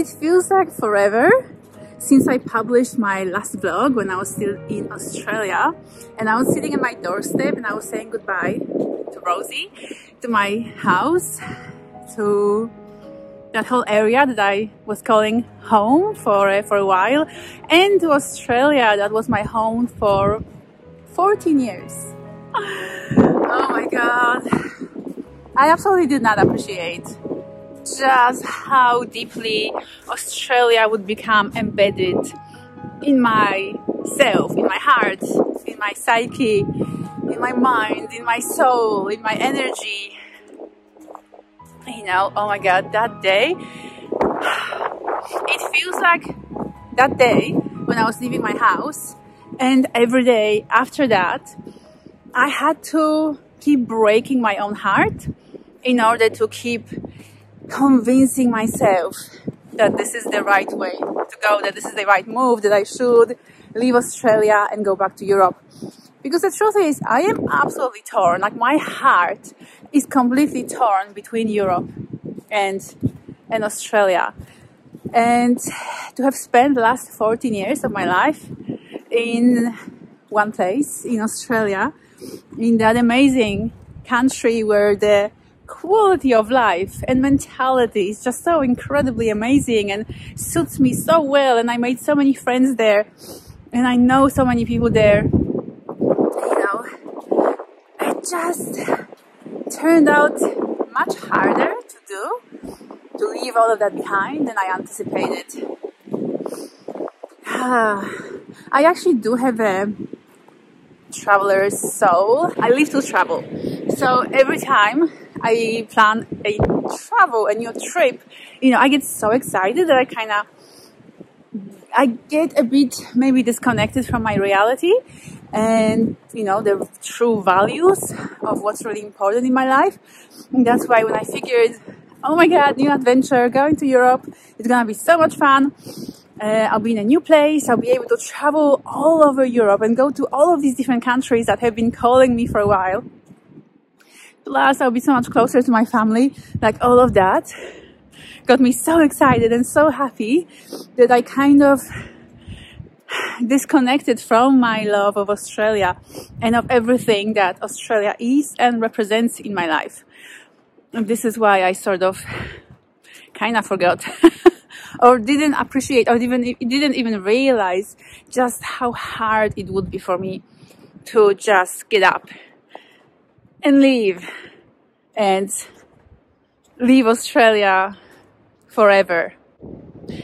It feels like forever since I published my last vlog when I was still in Australia, and I was sitting at my doorstep and I was saying goodbye to Rosie, to my house, to that whole area that I was calling home for a while, and to Australia that was my home for 14 years. Oh my god, I absolutely did not appreciate just how deeply Australia would become embedded in myself, in my heart, in my psyche, in my mind, in my soul, in my energy. You know, oh my god, that day, it feels like that day when I was leaving my house, and every day after that I had to keep breaking my own heart in order to keep convincing myself that this is the right way to go, that this is the right move, that I should leave Australia and go back to Europe. Because the truth is, I am absolutely torn. Like, my heart is completely torn between Europe and Australia. And to have spent the last 14 years of my life in one place, in Australia, in that amazing country where the quality of life and mentality is just so incredibly amazing and suits me so well, and I made so many friends there and I know so many people there, you know, it just turned out much harder to do, to leave all of that behind than I anticipated. I actually do have a traveler's soul. I live to travel, so every time I plan a new trip, you know, I get so excited that I get a bit maybe disconnected from my reality and, you know, the true values of what's really important in my life. And that's why when I figured, oh my god, new adventure, going to Europe, it's gonna be so much fun. I'll be in a new place, I'll be able to travel all over Europe and go to all of these different countries that have been calling me for a while. Plus, I'll be so much closer to my family. Like, all of that got me so excited and so happy that I kind of disconnected from my love of Australia and of everything that Australia is and represents in my life. And this is why I sort of kind of forgot or didn't appreciate or didn't even realize just how hard it would be for me to just get up and leave Australia forever.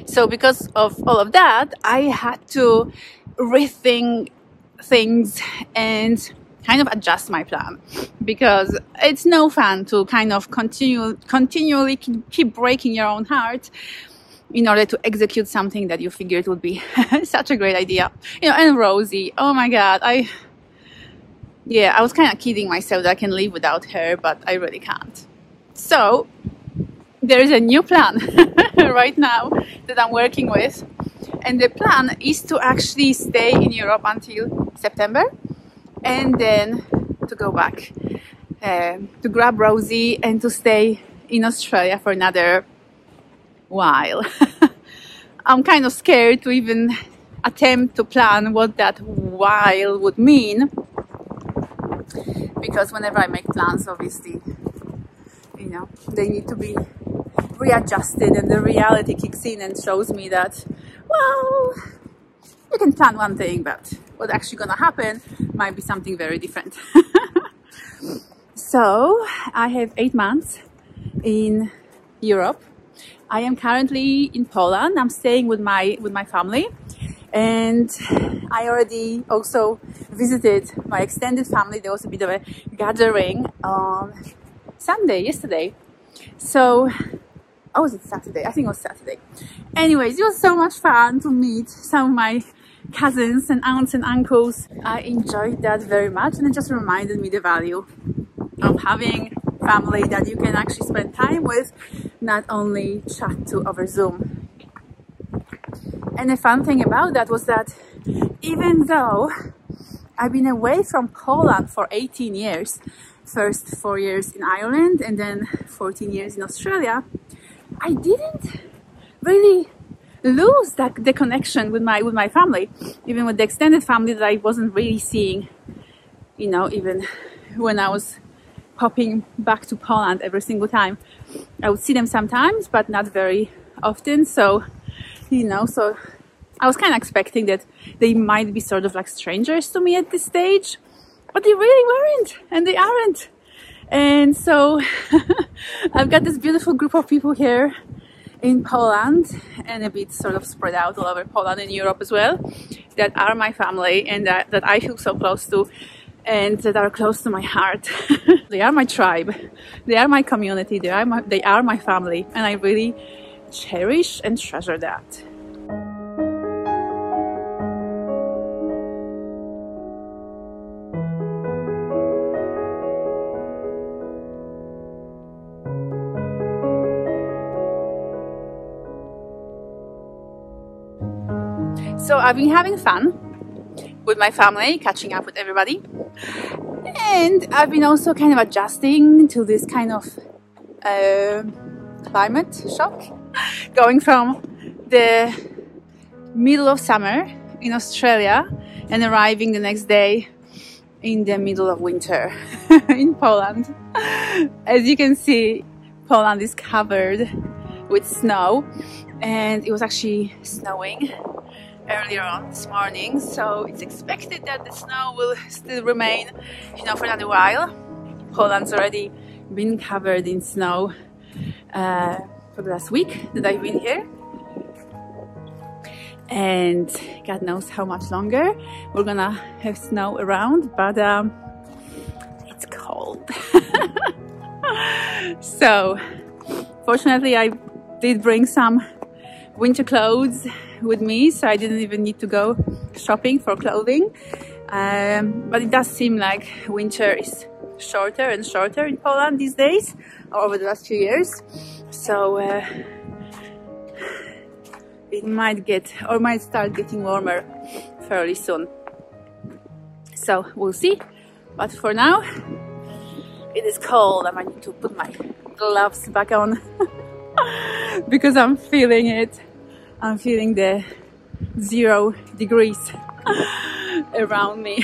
So because of all of that, I had to rethink things and kind of adjust my plan, because it's no fun to kind of continually keep breaking your own heart in order to execute something that you figured would be such a great idea. You know, and Rosie, oh my god, I was kind of kidding myself that I can live without her, but I really can't. So there is a new plan right now that I'm working with, and the plan is to actually stay in Europe until September and then to go back to grab Rosie and to stay in Australia for another while. I'm kind of scared to even attempt to plan what that while would mean, because whenever I make plans, obviously, you know, they need to be readjusted, and the reality kicks in and shows me that, well, you can plan one thing, but what's actually gonna happen might be something very different. So I have 8 months in Europe. I am currently in Poland. I'm staying with my family, and I already also visited my extended family. There was a bit of a gathering on Sunday, yesterday. So, oh, was it Saturday? I think it was Saturday. Anyways, it was so much fun to meet some of my cousins and aunts and uncles. I enjoyed that very much, and it just reminded me the value of having family that you can actually spend time with, not only chat to over Zoom. And the fun thing about that was that even though I've been away from Poland for 18 years, first 4 years in Ireland and then 14 years in Australia, I didn't really lose the connection with my family, even with the extended family that I wasn't really seeing, you know, even when I was popping back to Poland every single time. I would see them sometimes, but not very often. So, you know, so I was kind of expecting that they might be sort of like strangers to me at this stage, but they really weren't, and they aren't. And so I've got this beautiful group of people here in Poland, and a bit sort of spread out all over Poland and Europe as well, that are my family and that I feel so close to, and that are close to my heart. They are my tribe, they are my community, they are my family, and I really cherish and treasure that. So I've been having fun with my family, catching up with everybody, and I've been also kind of adjusting to this kind of climate shock, going from the middle of summer in Australia and arriving the next day in the middle of winter in Poland. As you can see, Poland is covered with snow, and it was actually snowing earlier on this morning, so it's expected that the snow will still remain, you know, for another while. Poland's already been covered in snow for the last week that I've been here, and God knows how much longer we're gonna have snow around, but it's cold. So fortunately I did bring some winter clothes with me, so I didn't even need to go shopping for clothing, but it does seem like winter is shorter and shorter in Poland these days, or over the last few years, so it might start getting warmer fairly soon, so we'll see. But for now it is cold. I might need to put my gloves back on because I'm feeling it. I'm feeling the 0 degrees around me.